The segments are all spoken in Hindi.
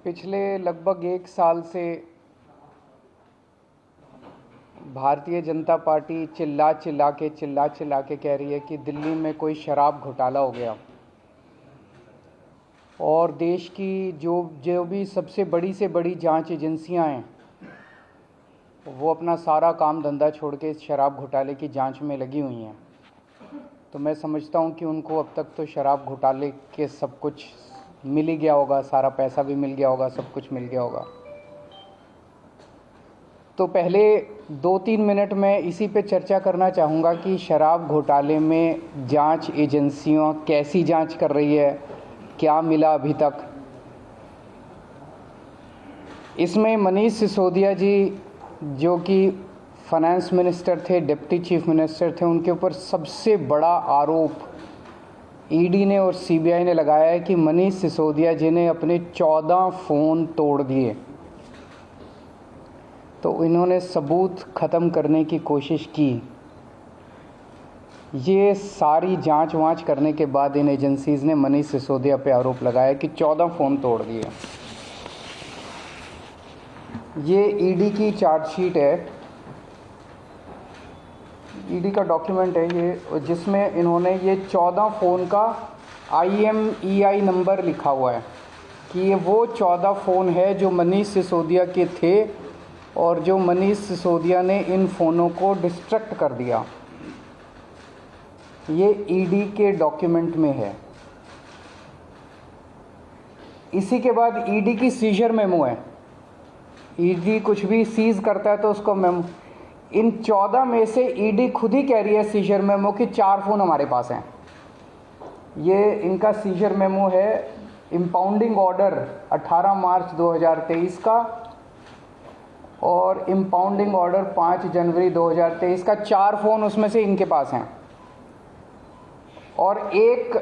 पिछले लगभग एक साल से भारतीय जनता पार्टी चिल्ला चिल्ला के कह रही है कि दिल्ली में कोई शराब घोटाला हो गया और देश की जो भी सबसे बड़ी से बड़ी जांच एजेंसियां हैं वो अपना सारा काम धंधा छोड़ के इस शराब घोटाले की जांच में लगी हुई हैं। तो मैं समझता हूं कि उनको अब तक तो शराब घोटाले के सब कुछ मिल ही गया होगा, सारा पैसा भी मिल गया होगा, सब कुछ मिल गया होगा। तो पहले 2-3 मिनट में इसी पे चर्चा करना चाहूँगा कि शराब घोटाले में जांच एजेंसियां कैसी जांच कर रही है, क्या मिला अभी तक। इसमें मनीष सिसोदिया जी जो कि फाइनेंस मिनिस्टर थे, डिप्टी चीफ मिनिस्टर थे, उनके ऊपर सबसे बड़ा आरोप ईडी ने और सीबीआई ने लगाया है कि मनीष सिसोदिया जी ने अपने 14 फ़ोन तोड़ दिए। तो इन्होंने सबूत ख़त्म करने की कोशिश की। ये सारी जांच वांच करने के बाद इन एजेंसीज़ ने मनीष सिसोदिया पे आरोप लगाया कि 14 फ़ोन तोड़ दिए। ये ईडी की चार्जशीट है, ईडी का डॉक्यूमेंट है ये, जिसमें इन्होंने ये 14 फ़ोन का IMEI नंबर लिखा हुआ है कि ये वो 14 फ़ोन है जो मनीष सिसोदिया के थे और जो मनीष सिसोदिया ने इन फ़ोनों को डिस्ट्रक्ट कर दिया। ये ईडी के डॉक्यूमेंट में है। इसी के बाद ईडी की सीजर मेमो है। ईडी कुछ भी सीज करता है तो उसको मेमो, इन 14 में से ईडी खुद ही कह रही है सीजर मेमो कि 4 फ़ोन हमारे पास हैं। ये इनका सीजर मेमो है, इम्पाउंडिंग ऑर्डर 18 मार्च 2023 का और इम्पाउंडिंग ऑर्डर 5 जनवरी 2023 का। 4 फ़ोन उसमें से इनके पास हैं और एक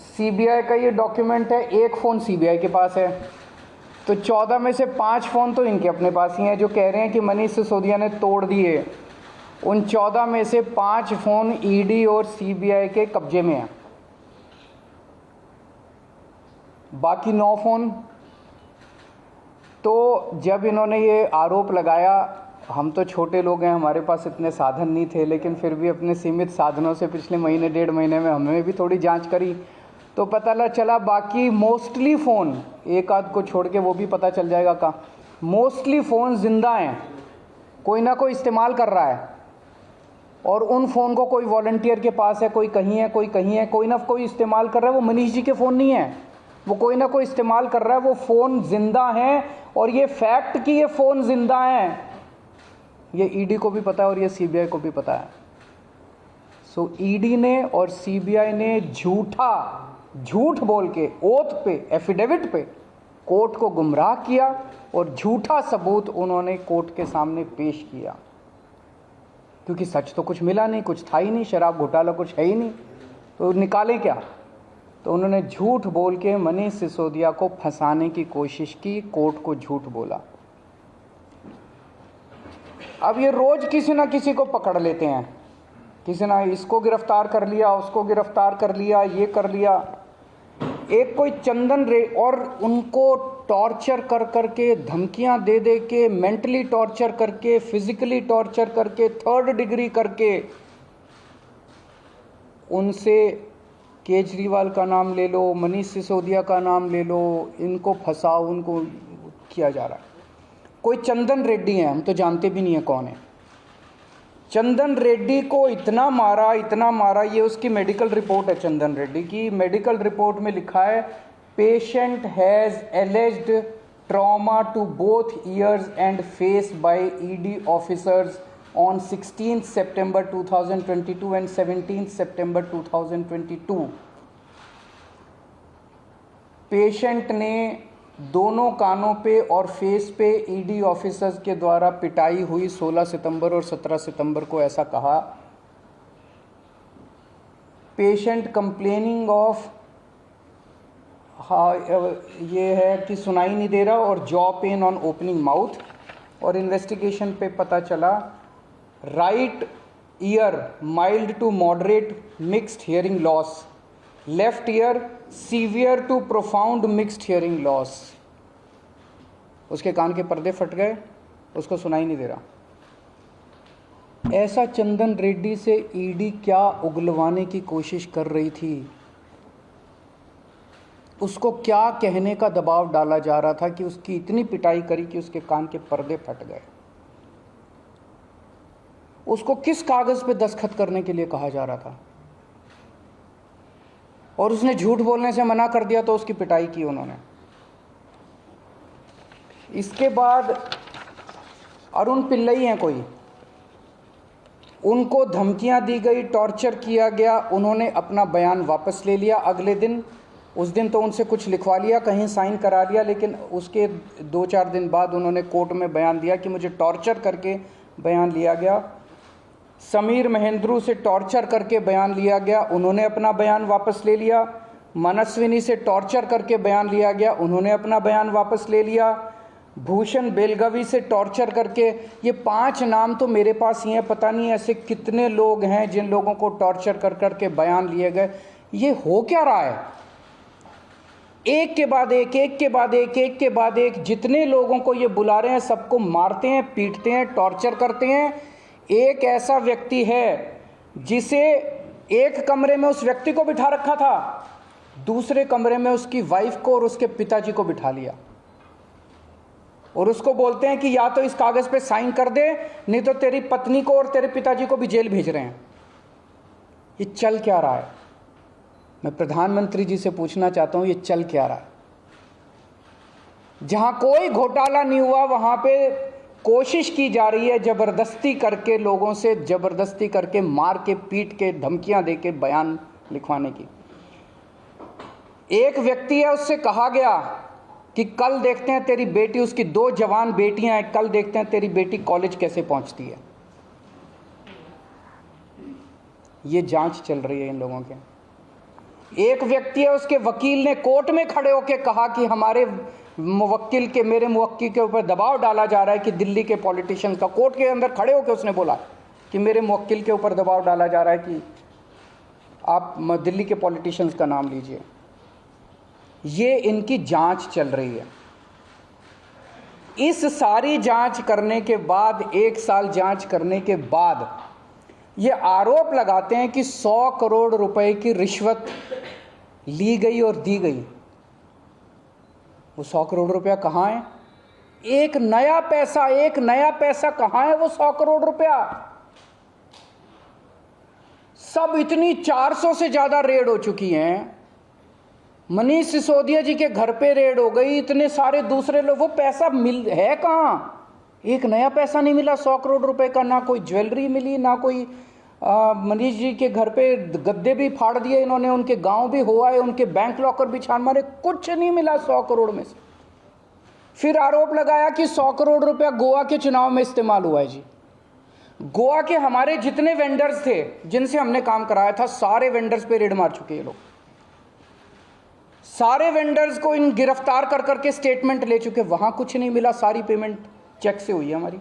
सीबीआई का ये डॉक्यूमेंट है, एक फ़ोन सीबीआई के पास है। तो 14 में से 5 फ़ोन तो इनके अपने पास ही हैं जो कह रहे हैं कि मनीष सिसोदिया ने तोड़ दिए। उन 14 में से 5 फ़ोन ईडी और सीबीआई के कब्जे में हैं, बाकी 9 फ़ोन। तो जब इन्होंने ये आरोप लगाया, हम तो छोटे लोग हैं, हमारे पास इतने साधन नहीं थे, लेकिन फिर भी अपने सीमित साधनों से पिछले महीने 1.5 महीने में हमने भी थोड़ी जांच करी तो पता चला बाकी मोस्टली फ़ोन, एक आध को छोड़ के वो भी पता चल जाएगा कहाँ, मोस्टली फ़ोन ज़िंदा हैं, कोई ना कोई इस्तेमाल कर रहा है। और उन फ़ोन को कोई वॉलंटियर के पास है, कोई कहीं है, कोई कहीं है, कोई ना कोई इस्तेमाल कर रहा है। वो मनीष जी के फ़ोन नहीं है, वो कोई ना कोई इस्तेमाल कर रहा है। वो फ़ोन ज़िंदा हैं और ये फैक्ट कि ये फ़ोन ज़िंदा हैं ये ईडी को भी पता है और ये सीबीआई को भी पता है। सो ईडी ने और सीबीआई ने झूठ बोल के ओथ पे, एफिडेविट पे कोर्ट को गुमराह किया और झूठा सबूत उन्होंने कोर्ट के सामने पेश किया, क्योंकि सच तो कुछ मिला नहीं, कुछ था ही नहीं, शराब घोटाला कुछ है ही नहीं, तो निकालें क्या। तो उन्होंने झूठ बोल के मनीष सिसोदिया को फंसाने की कोशिश की, कोर्ट को झूठ बोला। अब ये रोज किसी ना किसी को पकड़ लेते हैं, किसी ना इसको गिरफ्तार कर लिया, उसको गिरफ्तार कर लिया, ये कर लिया। एक कोई चंदन रे, और उनको टॉर्चर कर करके, धमकियां दे दे के, मेंटली टॉर्चर करके, फिजिकली टॉर्चर करके, 3rd डिग्री करके, उनसे केजरीवाल का नाम ले लो, मनीष सिसोदिया का नाम ले लो, इनको फंसाओ, उनको किया जा रहा है। कोई चंदन रेड्डी है, हम तो जानते भी नहीं है कौन है। चंदन रेड्डी को इतना मारा, ये उसकी मेडिकल रिपोर्ट है। चंदन रेड्डी की मेडिकल रिपोर्ट में लिखा है, patient has alleged trauma to both ears and face by ED officers on 16 September 2022 and 17 September 2022। Patient ने दोनों कानों पे और फेस पे ईडी ऑफिसर्स के द्वारा पिटाई हुई 16 सितंबर और 17 सितंबर को, ऐसा कहा। पेशेंट कंप्लेनिंग ऑफ, ये है कि सुनाई नहीं दे रहा, और jaw pain on opening mouth. और इन्वेस्टिगेशन पे पता चला right ear mild to moderate mixed hearing loss, left ear severe to profound mixed hearing loss. उसके कान के पर्दे फट गए, उसको सुनाई नहीं दे रहा। ऐसा चंदन रेड्डी से ईडी क्या उगलवाने की कोशिश कर रही थी, उसको क्या कहने का दबाव डाला जा रहा था कि उसकी इतनी पिटाई करी कि उसके कान के पर्दे फट गए। उसको किस कागज पे दस्तखत करने के लिए कहा जा रहा था, और उसने झूठ बोलने से मना कर दिया तो उसकी पिटाई की उन्होंने। इसके बाद अरुण पिल्लई हैं कोई, उनको धमकियां दी गई, टॉर्चर किया गया, उन्होंने अपना बयान वापस ले लिया अगले दिन। उस दिन तो उनसे कुछ लिखवा लिया, कहीं साइन करा लिया, लेकिन उसके 2-4 दिन बाद उन्होंने कोर्ट में बयान दिया कि मुझे टॉर्चर करके बयान लिया गया। समीर महेंद्रू से टॉर्चर करके बयान लिया गया, उन्होंने अपना बयान वापस ले लिया। मनस्विनी से टॉर्चर करके बयान लिया गया, उन्होंने अपना बयान वापस ले लिया। भूषण बेलगवी से टॉर्चर करके, ये 5 नाम तो मेरे पास ही हैं, पता नहीं ऐसे कितने लोग हैं जिन लोगों को टॉर्चर कर करके बयान लिए गए। ये हो क्या रहा है? एक के बाद एक, एक के बाद एक, एक के बाद एक, जितने लोगों को ये बुला रहे हैं सबको मारते हैं, पीटते हैं, टॉर्चर करते हैं। एक ऐसा व्यक्ति है जिसे एक कमरे में उस व्यक्ति को बिठा रखा था, दूसरे कमरे में उसकी वाइफ को और उसके पिताजी को बिठा लिया, और उसको बोलते हैं कि या तो इस कागज पे साइन कर दे, नहीं तो तेरी पत्नी को और तेरे पिताजी को भी जेल भेज रहे हैं। ये चल क्या रहा है? मैं प्रधानमंत्री जी से पूछना चाहता हूं, ये चल क्या रहा है? जहां कोई घोटाला नहीं हुआ वहां पे कोशिश की जा रही है जबरदस्ती करके, लोगों से जबरदस्ती करके, मार के, पीट के, धमकियां दे के बयान लिखवाने की। एक व्यक्ति है, उससे कहा गया कि कल देखते हैं तेरी बेटी, उसकी 2 जवान बेटियां हैं, कल देखते हैं तेरी बेटी कॉलेज कैसे पहुंचती है। ये जांच चल रही है इन लोगों के। एक व्यक्ति है, उसके वकील ने कोर्ट में खड़े होकर कहा कि हमारे मुवक्किल के, मेरे मुवक्किल के ऊपर दबाव डाला जा रहा है कि दिल्ली के पॉलिटिशियंस का, कोर्ट के अंदर खड़े होकर उसने बोला कि मेरे मुवक्किल के ऊपर दबाव डाला जा रहा है कि आप दिल्ली के पॉलिटिशियंस का नाम लीजिए। ये इनकी जांच चल रही है। इस सारी जांच करने के बाद, 1 साल जांच करने के बाद, ये आरोप लगाते हैं कि 100 करोड़ रुपए की रिश्वत ली गई और दी गई। वो 100 करोड़ रुपया कहाँ है? एक नया पैसा कहाँ है वो 100 करोड़ रुपया? सब इतनी 400 से ज्यादा रेड हो चुकी हैं। मनीष सिसोदिया जी के घर पे रेड हो गई, इतने सारे दूसरे लोग, वो पैसा मिल है कहाँ? एक नया पैसा नहीं मिला 100 करोड़ रुपए का, ना कोई ज्वेलरी मिली, ना कोई मनीष जी के घर पे गद्दे भी फाड़ दिए इन्होंने, उनके गांव भी हुआ है, उनके बैंक लॉकर भी छान मारे, कुछ नहीं मिला 100 करोड़ में से। फिर आरोप लगाया कि 100 करोड़ रुपया गोवा के चुनाव में इस्तेमाल हुआ है। जी, गोवा के हमारे जितने वेंडर्स थे जिनसे हमने काम कराया था, सारे वेंडर्स पे रेड मार चुके हैं लोग। सारे वेंडर्स को इन गिरफ्तार कर करके स्टेटमेंट ले चुके, वहां कुछ नहीं मिला, सारी पेमेंट चेक से हुई है हमारी।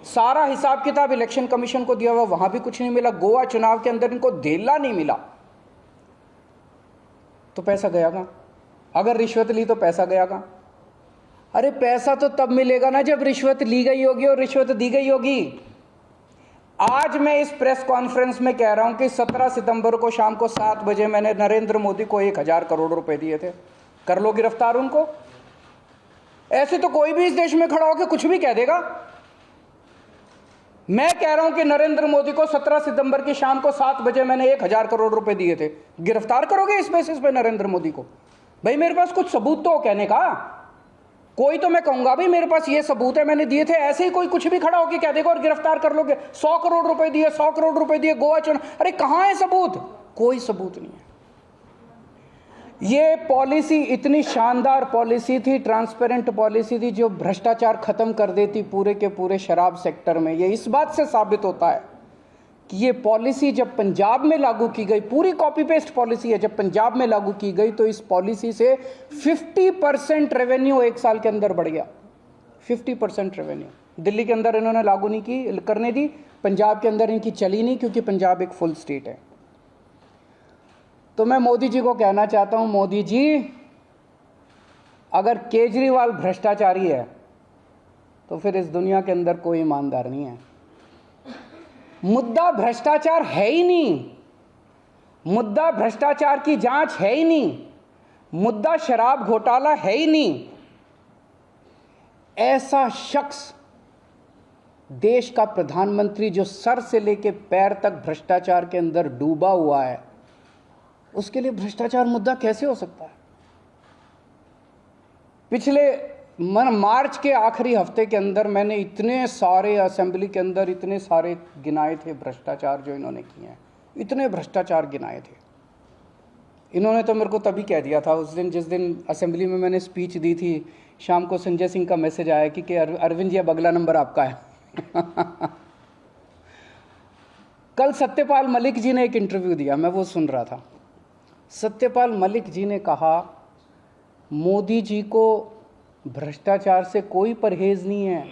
सारा हिसाब किताब इलेक्शन कमीशन को दिया हुआ, वहां भी कुछ नहीं मिला। गोवा चुनाव के अंदर इनको धेला नहीं मिला, तो पैसा गया कहां? अगर रिश्वत ली तो पैसा गया कहां? अरे पैसा तो तब मिलेगा ना जब रिश्वत ली गई होगी और रिश्वत दी गई होगी। आज मैं इस प्रेस कॉन्फ्रेंस में कह रहा हूं कि 17 सितंबर को शाम को 7 बजे मैंने नरेंद्र मोदी को 1000 करोड़ रुपए दिए थे। कर लो गिरफ्तार उनको। ऐसे तो कोई भी इस देश में खड़ा होकर कुछ भी कह देगा। मैं कह रहा हूं कि नरेंद्र मोदी को 17 सितंबर की शाम को 7 बजे मैंने 1000 करोड़ रुपए दिए थे। गिरफ्तार करोगे इस बेसिस पे नरेंद्र मोदी को? भाई मेरे पास कुछ सबूत तो हो कहने का। कोई तो मैं कहूंगा भाई मेरे पास ये सबूत है, मैंने दिए थे। ऐसे ही कोई कुछ भी खड़ा होकर कह देगा और गिरफ्तार कर लोगे। 100 करोड़ रुपए दिए, 100 करोड़ रुपए दिए गोवा चुनाव। अरे कहां है सबूत? कोई सबूत नहीं है। ये पॉलिसी इतनी शानदार पॉलिसी थी, ट्रांसपेरेंट पॉलिसी थी, जो भ्रष्टाचार खत्म कर देती पूरे के पूरे शराब सेक्टर में। ये इस बात से साबित होता है कि ये पॉलिसी जब पंजाब में लागू की गई, पूरी कॉपी पेस्ट पॉलिसी है, जब पंजाब में लागू की गई तो इस पॉलिसी से 50% रेवेन्यू 1 साल के अंदर बढ़ गया। 50% रेवेन्यू दिल्ली के अंदर इन्होंने लागू नहीं की, करने दी। पंजाब के अंदर इनकी चली नहीं, क्योंकि पंजाब एक फुल स्टेट है। तो मैं मोदी जी को कहना चाहता हूं, मोदी जी अगर केजरीवाल भ्रष्टाचारी है तो फिर इस दुनिया के अंदर कोई ईमानदार नहीं है। मुद्दा भ्रष्टाचार है ही नहीं, मुद्दा भ्रष्टाचार की जांच है ही नहीं, मुद्दा शराब घोटाला है ही नहीं। ऐसा शख्स, देश का प्रधानमंत्री जो सर से लेकर पैर तक भ्रष्टाचार के अंदर डूबा हुआ है, उसके लिए भ्रष्टाचार मुद्दा कैसे हो सकता है? पिछले मार्च के आखिरी हफ्ते के अंदर मैंने इतने सारे असेंबली के अंदर इतने सारे गिनाए थे भ्रष्टाचार जो इन्होंने किए हैं, इतने भ्रष्टाचार गिनाए थे। इन्होंने तो मेरे को तभी कह दिया था उस दिन, जिस दिन असेंबली में मैंने स्पीच दी थी, शाम को संजय सिंह का मैसेज आया कि अरविंद जी अब अगला नंबर आपका है। कल सत्यपाल मलिक जी ने एक इंटरव्यू दिया, मैं वो सुन रहा था। सत्यपाल मलिक जी ने कहा मोदी जी को भ्रष्टाचार से कोई परहेज नहीं है।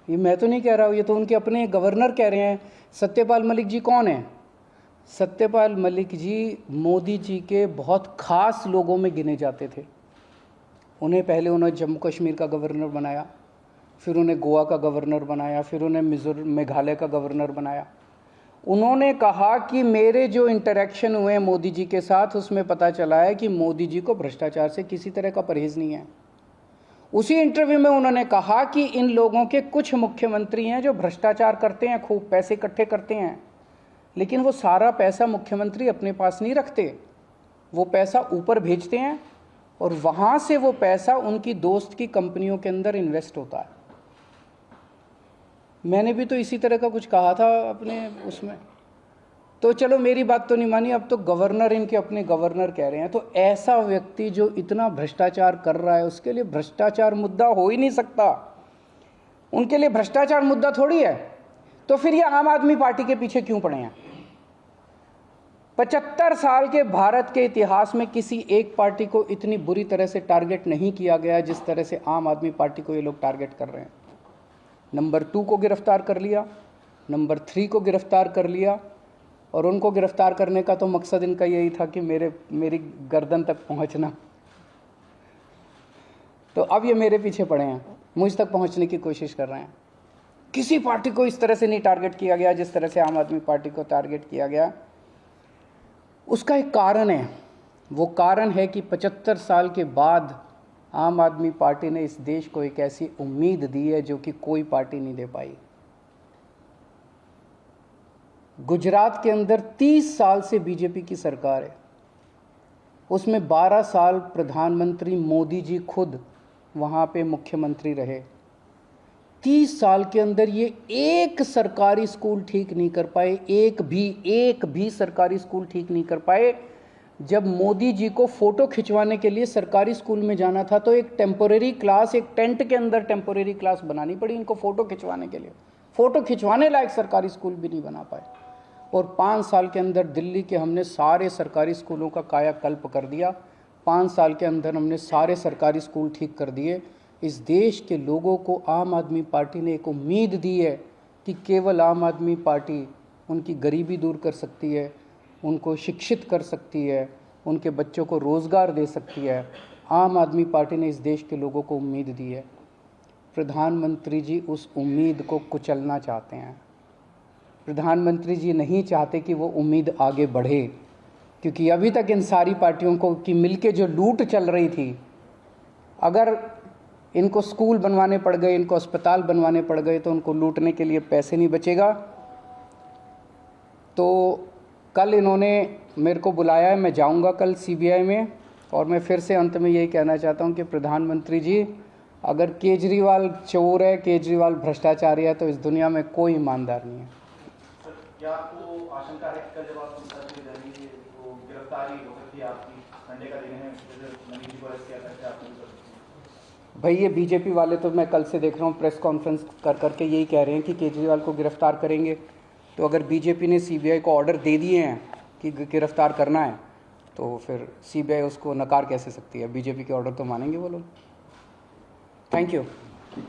ये मैं तो नहीं कह रहा हूँ, ये तो उनके अपने गवर्नर कह रहे हैं। सत्यपाल मलिक जी कौन है? सत्यपाल मलिक जी मोदी जी के बहुत खास लोगों में गिने जाते थे। उन्हें पहले उन्होंने जम्मू कश्मीर का गवर्नर बनाया, फिर उन्हें गोवा का गवर्नर बनाया, फिर उन्हें मेघालय का गवर्नर बनाया। उन्होंने कहा कि मेरे जो इंटरेक्शन हुए मोदी जी के साथ, उसमें पता चला है कि मोदी जी को भ्रष्टाचार से किसी तरह का परहेज नहीं है। उसी इंटरव्यू में उन्होंने कहा कि इन लोगों के कुछ मुख्यमंत्री हैं जो भ्रष्टाचार करते हैं, खूब पैसे इकट्ठे करते हैं, लेकिन वो सारा पैसा मुख्यमंत्री अपने पास नहीं रखते, वो पैसा ऊपर भेजते हैं और वहाँ से वो पैसा उनकी दोस्त की कंपनियों के अंदर इन्वेस्ट होता है। मैंने भी तो इसी तरह का कुछ कहा था अपने उसमें, तो चलो मेरी बात तो नहीं मानी, अब तो गवर्नर, इनके अपने गवर्नर कह रहे हैं। तो ऐसा व्यक्ति जो इतना भ्रष्टाचार कर रहा है, उसके लिए भ्रष्टाचार मुद्दा हो ही नहीं सकता। उनके लिए भ्रष्टाचार मुद्दा थोड़ी है। तो फिर ये आम आदमी पार्टी के पीछे क्यों पड़े हैं? 75 साल के भारत के इतिहास में किसी एक पार्टी को इतनी बुरी तरह से टारगेट नहीं किया गया जिस तरह से आम आदमी पार्टी को ये लोग टारगेट कर रहे हैं। नंबर 2 को गिरफ्तार कर लिया, नंबर 3 को गिरफ्तार कर लिया, और उनको गिरफ्तार करने का तो मकसद इनका यही था कि मेरी गर्दन तक पहुंचना। तो अब ये मेरे पीछे पड़े हैं, मुझ तक पहुंचने की कोशिश कर रहे हैं। किसी पार्टी को इस तरह से नहीं टारगेट किया गया जिस तरह से आम आदमी पार्टी को टारगेट किया गया। उसका एक कारण है, वो कारण है कि 75 साल के बाद आम आदमी पार्टी ने इस देश को एक ऐसी उम्मीद दी है जो कि कोई पार्टी नहीं दे पाई। गुजरात के अंदर 30 साल से बीजेपी की सरकार है, उसमें 12 साल प्रधानमंत्री मोदी जी खुद वहाँ पे मुख्यमंत्री रहे। 30 साल के अंदर ये एक सरकारी स्कूल ठीक नहीं कर पाए, एक भी सरकारी स्कूल ठीक नहीं कर पाए। जब मोदी जी को फ़ोटो खिंचवाने के लिए सरकारी स्कूल में जाना था तो एक टेम्पोरेरी क्लास, एक टेंट के अंदर टेम्पोरेरी क्लास बनानी पड़ी इनको फ़ोटो खिंचवाने के लिए। फ़ोटो खिंचवाने लायक सरकारी स्कूल भी नहीं बना पाए। और 5 साल के अंदर दिल्ली के हमने सारे सरकारी स्कूलों का कायाकल्प कर दिया। 5 साल के अंदर हमने सारे सरकारी स्कूल ठीक कर दिए। इस देश के लोगों को आम आदमी पार्टी ने एक उम्मीद दी है कि केवल आम आदमी पार्टी उनकी गरीबी दूर कर सकती है, उनको शिक्षित कर सकती है, उनके बच्चों को रोज़गार दे सकती है। आम आदमी पार्टी ने इस देश के लोगों को उम्मीद दी है। प्रधानमंत्री जी उस उम्मीद को कुचलना चाहते हैं। प्रधानमंत्री जी नहीं चाहते कि वो उम्मीद आगे बढ़े, क्योंकि अभी तक इन सारी पार्टियों को की मिलके जो लूट चल रही थी, अगर इनको स्कूल बनवाने पड़ गए, इनको अस्पताल बनवाने पड़ गए, तो उनको लूटने के लिए पैसे नहीं बचेगा। तो कल इन्होंने मेरे को बुलाया है, मैं जाऊंगा कल सीबीआई में, और मैं फिर से अंत में यही कहना चाहता हूं कि प्रधानमंत्री जी, अगर केजरीवाल चोर है, केजरीवाल भ्रष्टाचारी है, तो इस दुनिया में कोई ईमानदार नहीं है। क्या आपको आशंका है कि कल जब आप संसद में जाएंगे तो गिरफ्तारी हो सकती है आपकी? संडे का दिन है, मनीष जी को अरेस्ट किया था, आप भाई ये बीजेपी वाले तो मैं कल से देख रहा हूँ प्रेस कॉन्फ्रेंस कर करके यही कह रहे हैं कि केजरीवाल को गिरफ्तार करेंगे। तो अगर बीजेपी ने सीबीआई को ऑर्डर दे दिए हैं कि गिरफ्तार करना है, तो फिर सीबीआई उसको नकार कैसे सकती है? बीजेपी के ऑर्डर तो मानेंगे वो लोग। Thank you.